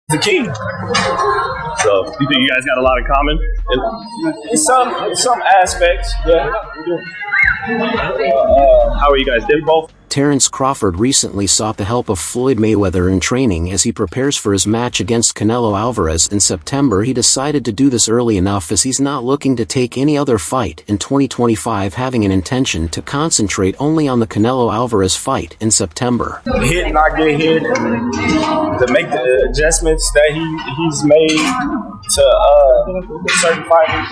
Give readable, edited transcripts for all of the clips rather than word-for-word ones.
the king. So, you think you guys got a lot in common? In some aspects, yeah. How are you guys? They both. Terence Crawford recently sought the help of Floyd Mayweather in training as he prepares for his match against Canelo Alvarez in September. He decided to do this early enough as he's not looking to take any other fight in 2025, having an intention to concentrate only on the Canelo Alvarez fight in September. Hit, not get hit, and to make the adjustments that he's made to certain fighters.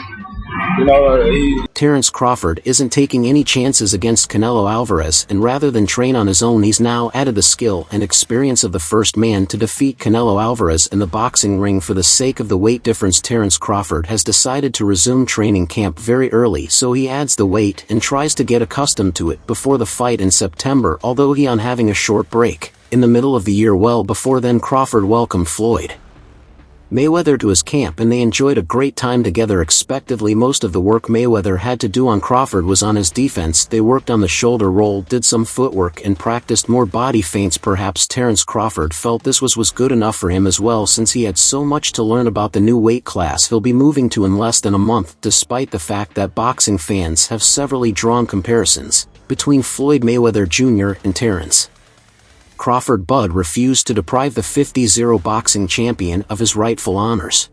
Terence Crawford isn't taking any chances against Canelo Alvarez, and rather than train on his own, he's now added the skill and experience of the first man to defeat Canelo Alvarez in the boxing ring. For the sake of the weight difference, Terence Crawford has decided to resume training camp very early, so he adds the weight and tries to get accustomed to it before the fight in September, although he on having a short break in the middle of the year. Well before then, Crawford welcomed Floyd Mayweather to his camp, and they enjoyed a great time together. Expectively, most of the work Mayweather had to do on Crawford was on his defense. They worked on the shoulder roll, did some footwork, and practiced more body feints. Perhaps Terence Crawford felt this was good enough for him as well, since he had so much to learn about the new weight class he'll be moving to in less than a month, despite the fact that boxing fans have severally drawn comparisons between Floyd Mayweather Jr. and Terence Crawford. Bud refused to deprive the 50-0 boxing champion of his rightful honors.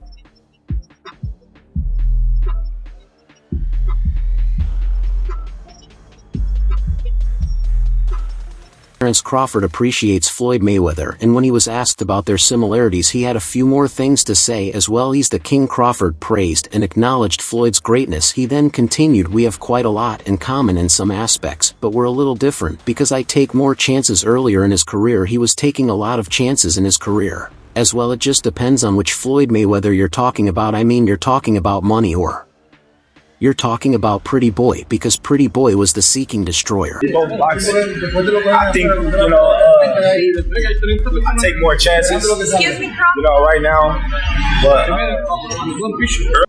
Terence Crawford appreciates Floyd Mayweather, and when he was asked about their similarities, he had a few more things to say as well. He's the king. Crawford praised and acknowledged Floyd's greatness. He then continued, "We have quite a lot in common in some aspects, but we're a little different because I take more chances." Earlier in his career, he was taking a lot of chances in his career as well. It just depends on which Floyd Mayweather you're talking about. I mean, you're talking about money, or you're talking about Pretty Boy, because Pretty Boy was the seeking destroyer. Both boxing. I think, I take more chances, right now. But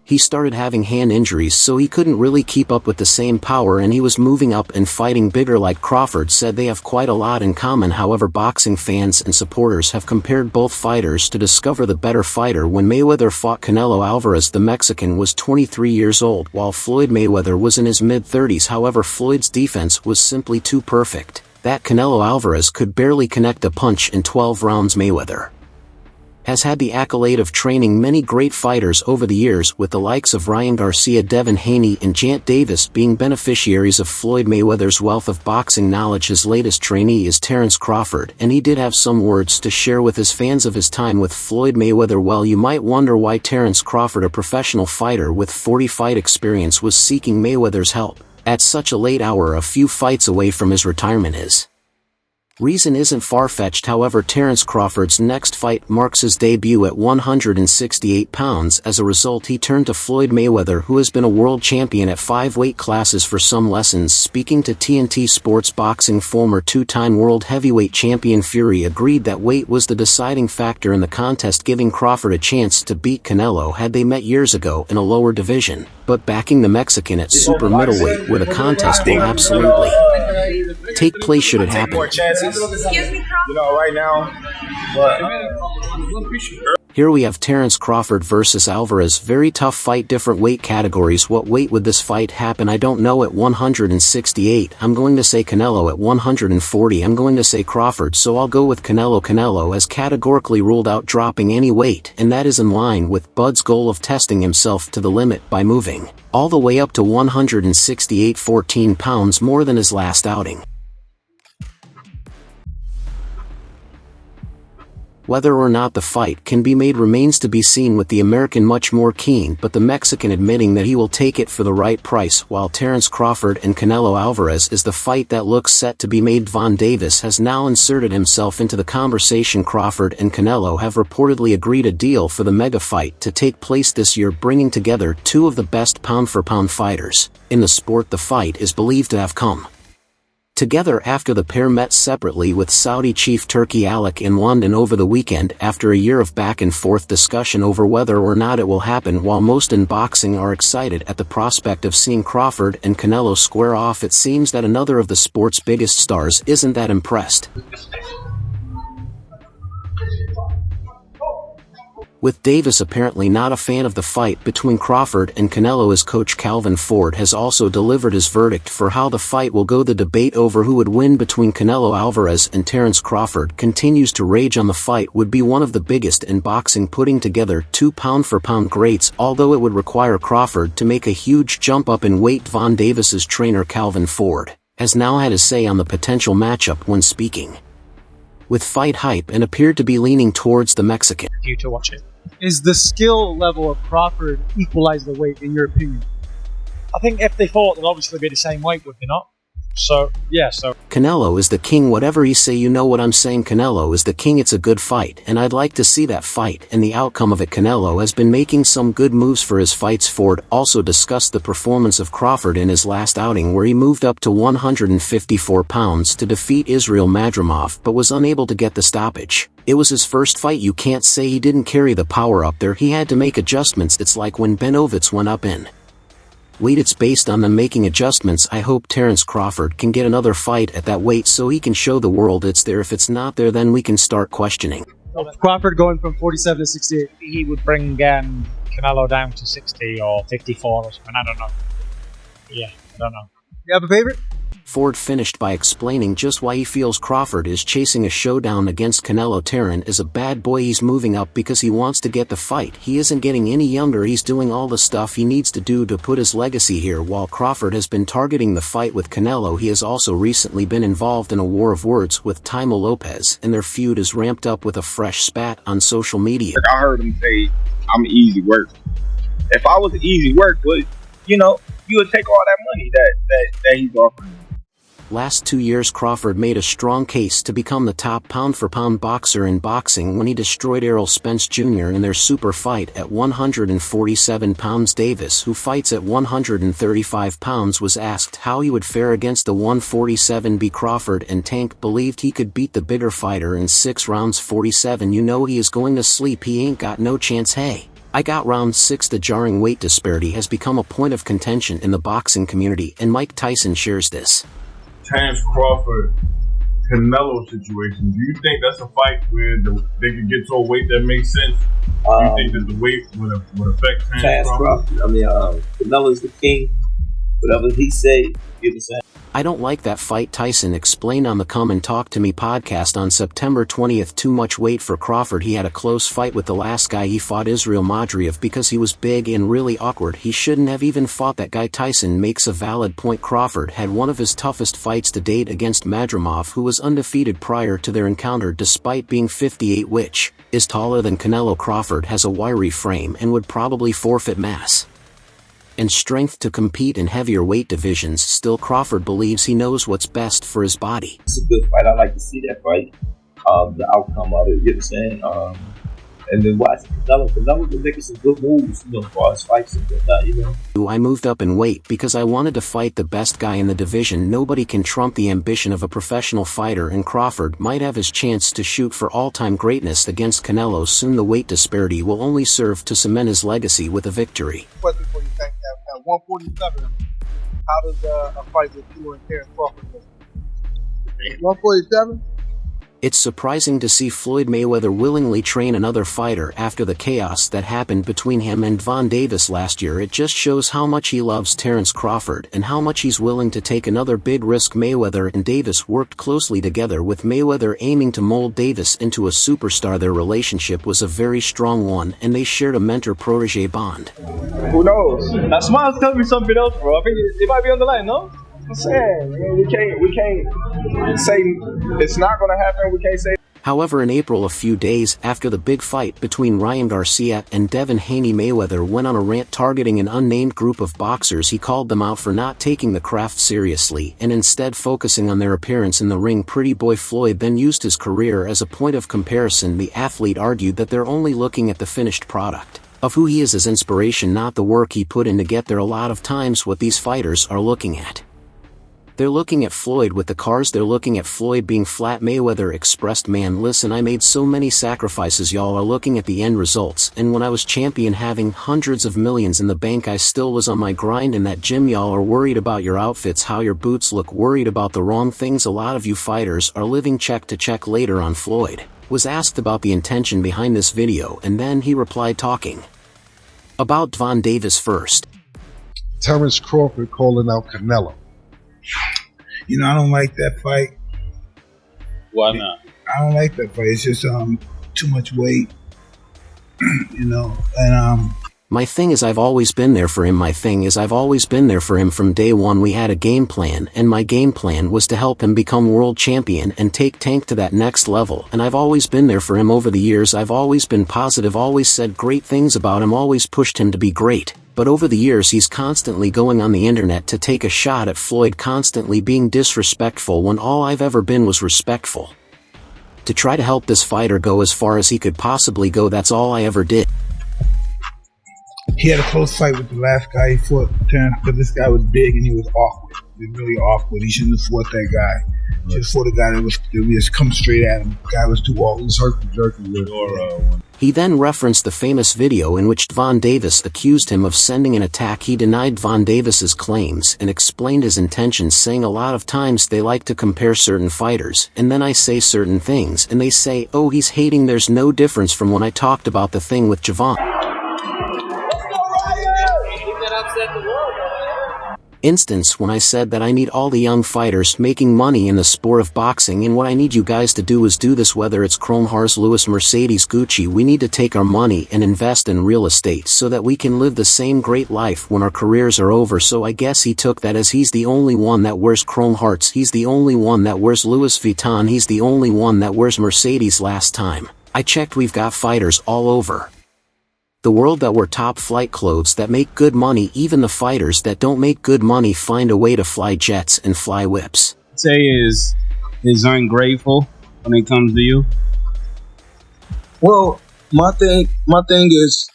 he started having hand injuries, so he couldn't really keep up with the same power, and he was moving up and fighting bigger. Like Crawford said, they have quite a lot in common. However, boxing fans and supporters have compared both fighters to discover the better fighter. When Mayweather fought Canelo Alvarez, the Mexican was 23 years old, while Floyd Mayweather was in his mid-30s. However, Floyd's defense was simply too perfect that Canelo Alvarez could barely connect a punch in 12 rounds. Mayweather has had the accolade of training many great fighters over the years, with the likes of Ryan Garcia, Devin Haney, and Jant Davis being beneficiaries of Floyd Mayweather's wealth of boxing knowledge. His latest trainee is Terence Crawford, and he did have some words to share with his fans of his time with Floyd Mayweather. Well, you might wonder why Terence Crawford, a professional fighter with 40 fight experience, was seeking Mayweather's help at such a late hour, a few fights away from his retirement. His reason isn't far-fetched. However, Terence Crawford's next fight marks his debut at 168 pounds. As a result, he turned to Floyd Mayweather, who has been a world champion at 5 weight classes, for some lessons. Speaking to TNT Sports Boxing, former 2-time world heavyweight champion Fury agreed that weight was the deciding factor in the contest, giving Crawford a chance to beat Canelo had they met years ago in a lower division, but backing the Mexican at super middleweight, where the contest will absolutely take place should it happen. Right now. But here we have Terence Crawford versus Alvarez. Very tough fight, different weight categories. What weight would this fight happen? I don't know. At 168, I'm going to say Canelo. At 140, I'm going to say Crawford, so I'll go with Canelo. Canelo has categorically ruled out dropping any weight, and that is in line with Bud's goal of testing himself to the limit by moving all the way up to 168, 14 pounds more than his last outing. Whether or not the fight can be made remains to be seen, with the American much more keen, but the Mexican admitting that he will take it for the right price. While Terence Crawford and Canelo Alvarez is the fight that looks set to be made, Von Davis has now inserted himself into the conversation. Crawford and Canelo have reportedly agreed a deal for the mega fight to take place this year, bringing together two of the best pound-for-pound fighters in the sport. The fight is believed to have come together after the pair met separately with Saudi chief Turki Al in London over the weekend, after a year of back-and-forth discussion over whether or not it will happen. While most in boxing are excited at the prospect of seeing Crawford and Canelo square off, it seems that another of the sport's biggest stars isn't that impressed. With Davis apparently not a fan of the fight between Crawford and Canelo, as coach Calvin Ford has also delivered his verdict for how the fight will go. The debate over who would win between Canelo Alvarez and Terence Crawford continues to rage on. The fight would be one of the biggest in boxing, putting together two pound-for-pound greats, although it would require Crawford to make a huge jump up in weight. Von Davis's trainer Calvin Ford has now had his say on the potential matchup when speaking with Fight Hype and appeared to be leaning towards the Mexican. You to watch it. Is the skill level of Crawford equalize the weight, in your opinion? I think if they fought, they'd obviously be the same weight, would they not? So, yeah, so. Canelo is the king. Whatever he say, you know what I'm saying. Canelo is the king. It's a good fight, and I'd like to see that fight and the outcome of it. Canelo has been making some good moves for his fights. Ford also discussed the performance of Crawford in his last outing, where he moved up to 154 pounds to defeat Israel Madrimov, but was unable to get the stoppage. It was his first fight. You can't say he didn't carry the power up there. He had to make adjustments. It's like when Ben Ovitz went up in weight. It's based on them making adjustments. I hope Terence Crawford can get another fight at that weight so he can show the world it's there. If it's not there, then we can start questioning. Crawford going from 47 to 68. He would bring Canelo down to 60 or 54 or something. I don't know. Yeah, I don't know. You have a favorite? Ford finished by explaining just why he feels Crawford is chasing a showdown against Canelo. Terence is a bad boy. He's moving up because he wants to get the fight. He isn't getting any younger. He's doing all the stuff he needs to do to put his legacy here. While Crawford has been targeting the fight with Canelo, he has also recently been involved in a war of words with Taimo Lopez, and their feud is ramped up with a fresh spat on social media. I heard him say, "I'm easy work." If I was easy work, you would take all that money that he's offering. Last 2 years, Crawford made a strong case to become the top pound-for-pound boxer in boxing when he destroyed Errol Spence Jr. in their super fight at 147 pounds. Davis, who fights at 135 pounds, was asked how he would fare against the 147B. Crawford and Tank believed he could beat the bigger fighter in 6 rounds. 47, you know he is going to sleep. He ain't got no chance. Hey, I got round 6. The jarring weight disparity has become a point of contention in the boxing community, and Mike Tyson shares this. Terence Crawford, Canelo situation. Do you think that's a fight where they could get to a weight that makes sense? Do you think that the weight would affect Terence Crawford? I mean, Canelo's the king. Whatever he say, give the same. I don't like that fight, Tyson explained on the Come and Talk to Me podcast on September 20th. Too much weight for Crawford. He had a close fight with the last guy he fought, Israel Madrimov, because he was big and really awkward. He shouldn't have even fought that guy. Tyson makes a valid point. Crawford had one of his toughest fights to date against Madrimov, who was undefeated prior to their encounter despite being 58, which is taller than Canelo. Crawford has a wiry frame and would probably forfeit mass and strength to compete in heavier weight divisions. Still, Crawford believes he knows what's best for his body. It's a good fight. I like to see that fight. The outcome of it, you know what I'm saying? And then watch Canelo been making some good moves, for his fights and whatnot, I moved up in weight because I wanted to fight the best guy in the division. Nobody can trump the ambition of a professional fighter, and Crawford might have his chance to shoot for all-time greatness against Canelo soon. The weight disparity will only serve to cement his legacy with a victory. Question for you, Tank. At 147, how does a fight with you and Terence Crawford look? 147? It's surprising to see Floyd Mayweather willingly train another fighter after the chaos that happened between him and Von Davis last year. It just shows how much he loves Terence Crawford and how much he's willing to take another big risk. Mayweather and Davis worked closely together, with Mayweather aiming to mold Davis into a superstar. Their relationship was a very strong one, and they shared a mentor-protege bond. Who knows? Now, Smiles telling me something else, bro. I think it might be on the line, no? I'm saying, we can't say it's not going to happen. We can't say. However, in April, a few days after the big fight between Ryan Garcia and Devin Haney, Mayweather went on a rant targeting an unnamed group of boxers. He called them out for not taking the craft seriously and instead focusing on their appearance in the ring. Pretty boy Floyd then used his career as a point of comparison. The athlete argued that they're only looking at the finished product of who he is as inspiration, not the work he put in to get there. A lot of times what these fighters are looking at They're looking at Floyd with the cars, they're looking at Floyd being flat. Mayweather expressed, man, listen, I made so many sacrifices, y'all are looking at the end results, and when I was champion having hundreds of millions in the bank, I still was on my grind in that gym. Y'all are worried about your outfits, how your boots look, worried about the wrong things. A lot of you fighters are living check to check. Later on, Floyd was asked about the intention behind this video, and then he replied talking about Von Davis first. Terence Crawford calling out Canelo. You know, I don't like that fight. Why not? I don't like that fight. It's just too much weight. You know, and My thing is I've always been there for him. My thing is I've always been there for him from day one. We had a game plan, and my game plan was to help him become world champion and take Tank to that next level, and I've always been there for him over the years. I've always been positive, always said great things about him, always pushed him to be great. But over the years he's constantly going on the internet to take a shot at Floyd, constantly being disrespectful when all I've ever been was respectful. To try to help this fighter go as far as he could possibly go, that's all I ever did. he had a close fight with the last guy he fought, Terence, but this guy was big and he was awkward. He was really awkward. He shouldn't have fought that guy. He just fought a guy that was just come straight at him. The guy was too awkward. He was herky-jerky with He then referenced the famous video in which Von Davis accused him of sending an attack. He denied Von Davis's claims and explained his intentions, saying a lot of times they like to compare certain fighters, and then I say certain things and they say, oh, he's hating. There's no difference from when I talked about the thing with Javon. Instance when I said that I need all the young fighters making money in the sport of boxing, and what I need you guys to do is do this, whether it's Chrome Hearts, Lewis, Mercedes, Gucci. We need to take our money and invest in real estate so that we can live the same great life when our careers are over. So I guess he took that as he's the only one that wears Chrome Hearts, he's the only one that wears Louis Vuitton, he's the only one that wears Mercedes. Last time I checked, we've got fighters all over the world that wear top flight clothes that make good money. Even the fighters that don't make good money find a way to fly jets and fly whips. Say is ungrateful when it comes to you. Well, my thing is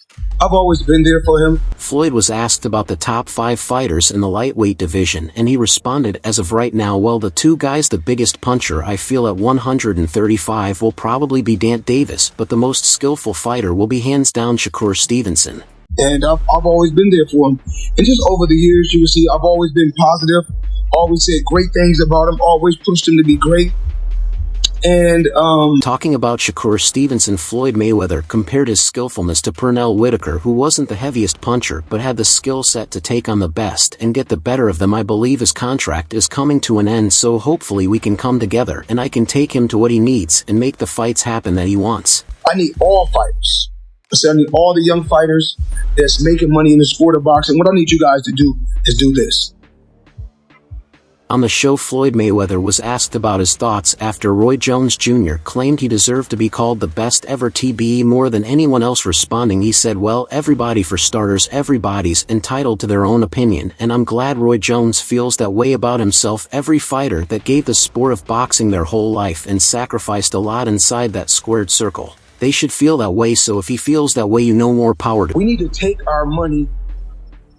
I've always been there for him. Floyd was asked about the top 5 fighters in the lightweight division, and he responded, as of right now, well, the 2 guys, the biggest puncher I feel at 135 will probably be Dante Davis, but the most skillful fighter will be hands down Shakur Stevenson. And I've always been there for him. And just over the years, you will see I've always been positive, always said great things about him, always pushed him to be great. And talking about Shakur Stevenson, Floyd Mayweather compared his skillfulness to Pernell Whitaker, who wasn't the heaviest puncher but had the skill set to take on the best and get the better of them. I believe his contract is coming to an end, so hopefully we can come together and I can take him to what he needs and make the fights happen that he wants. I need all fighters. I need all the young fighters that's making money in the sport of boxing. What I need you guys to do is do this. On the show, Floyd Mayweather was asked about his thoughts after Roy Jones Jr. claimed he deserved to be called the best ever TBE more than anyone else. Responding, he said, well, everybody, for starters, everybody's entitled to their own opinion, and I'm glad Roy Jones feels that way about himself. Every fighter that gave the sport of boxing their whole life and sacrificed a lot inside that squared circle, they should feel that way. So if he feels that way, more power to him. We need to take our money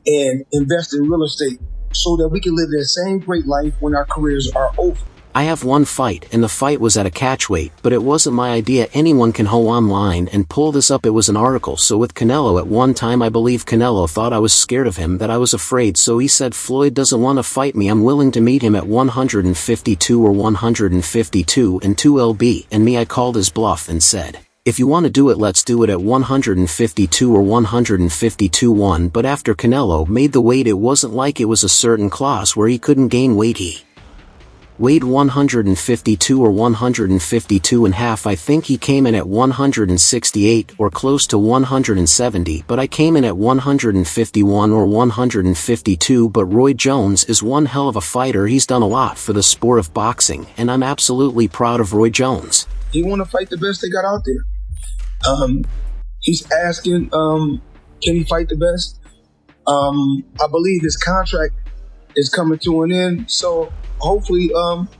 and invest in real estate so that we can live that same great life when our careers are over. I have one fight, and the fight was at a catchweight, but it wasn't my idea. Anyone can go online and pull this up. It was an article. So with Canelo, at one time I believe Canelo thought I was scared of him, that I was afraid, so he said, Floyd doesn't want to fight me, I'm willing to meet him at 152 or 152 and 2 lb, and me, I called his bluff and said, if you want to do it, let's do it at 152 or 152-1. But after Canelo made the weight, it wasn't like it was a certain class where he couldn't gain weight. He weighed 152 or 152 and a half. I think he came in at 168 or close to 170, but I came in at 151 or 152. But Roy Jones is one hell of a fighter. He's done a lot for the sport of boxing, and I'm absolutely proud of Roy Jones. He want to fight the best they got out there. He's asking, can he fight the best? I believe his contract is coming to an end, so hopefully,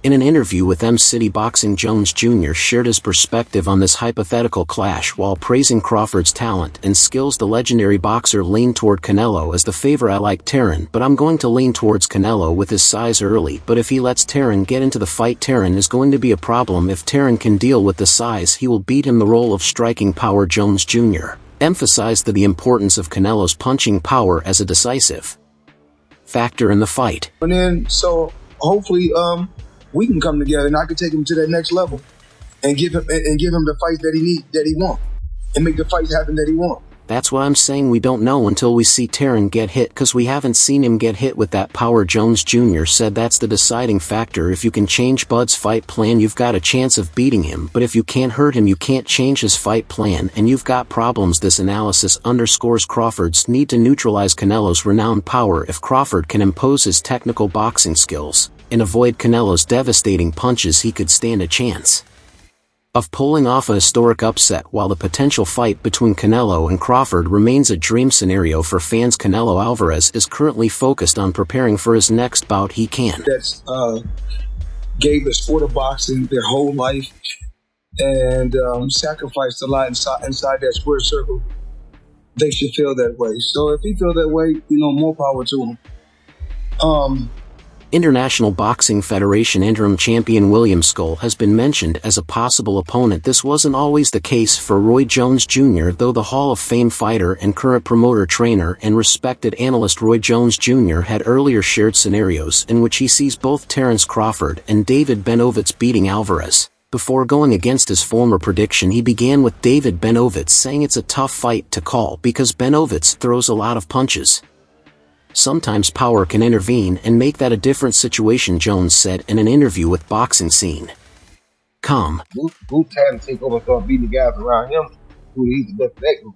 In an interview with M-City Boxing, Jones Jr. shared his perspective on this hypothetical clash. While praising Crawford's talent and skills, the legendary boxer leaned toward Canelo as the favorite. "I like Terence, but I'm going to lean towards Canelo with his size early, but if he lets Terence get into the fight, Terence is going to be a problem. If Terence can deal with the size, he will beat him." The role of striking power. Jones Jr. emphasized the importance of Canelo's punching power as a decisive factor in the fight. And then, so hopefully, we can come together and I can take him to that next level and give him the fights that he wants, and make the fights happen that he wants. That's what I'm saying. We don't know until we see Terence get hit, because we haven't seen him get hit with that power. Jones Jr. said that's the deciding factor. If you can change Bud's fight plan, you've got a chance of beating him, but if you can't hurt him, you can't change his fight plan, and you've got problems. This analysis underscores Crawford's need to neutralize Canelo's renowned power. If Crawford can impose his technical boxing skills and avoid Canelo's devastating punches, he could stand a chance of pulling off a historic upset. While the potential fight between Canelo and Crawford remains a dream scenario for fans, Canelo Alvarez is currently focused on preparing for his next bout. He can. That's gave the sport of boxing their whole life and sacrificed a lot inside that square circle. They should feel that way. So if he feels that way, more power to him. International Boxing Federation interim champion William Skull has been mentioned as a possible opponent. This wasn't always the case for Roy Jones Jr., though the Hall of Fame fighter and current promoter, trainer, and respected analyst Roy Jones Jr. had earlier shared scenarios in which he sees both Terence Crawford and David Benovitz beating Alvarez. Before going against his former prediction, he began with David Benovitz, saying it's a tough fight to call because Benovitz throws a lot of punches. Sometimes power can intervene and make that a different situation, Jones said in an interview with Boxing Scene.com. Who tried to take over and start beating the guys around him? Who he's the best of that group?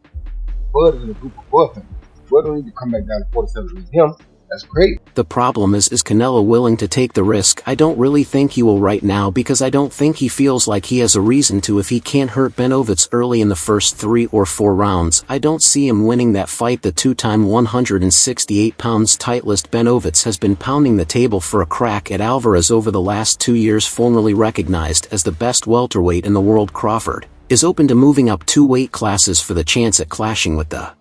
Bud is in a group of Bud. Bud don't need to come back down to 47 with him. That's great. The problem is Canelo willing to take the risk? I don't really think he will right now, because I don't think he feels like he has a reason to. If he can't hurt Benovitz early in the first 3 or 4 rounds, I don't see him winning that fight. The two-time 168-pounds titleist Benovitz has been pounding the table for a crack at Alvarez over the last 2 years. Formerly recognized as the best welterweight in the world, Crawford is open to moving up 2 weight classes for the chance at clashing with the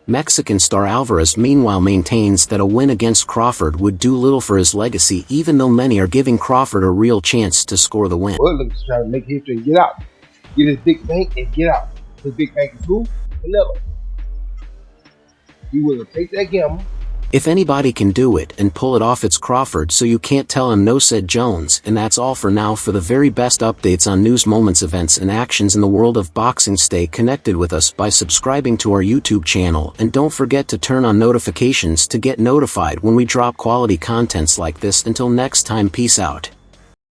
Mexican star. Alvarez meanwhile maintains that a win against Crawford would do little for his legacy, even though many are giving Crawford a real chance to score the win. Bud looks trying to make history and get out. Get his big bank and get out. His big bank is who? Canelo. He will take that gamble. If anybody can do it and pull it off, it's Crawford, so you can't tell him no, said Jones. And that's all for now. For the very best updates on news, moments, events, and actions in the world of boxing, stay connected with us by subscribing to our YouTube channel, and don't forget to turn on notifications to get notified when we drop quality contents like this. Until next time, peace out.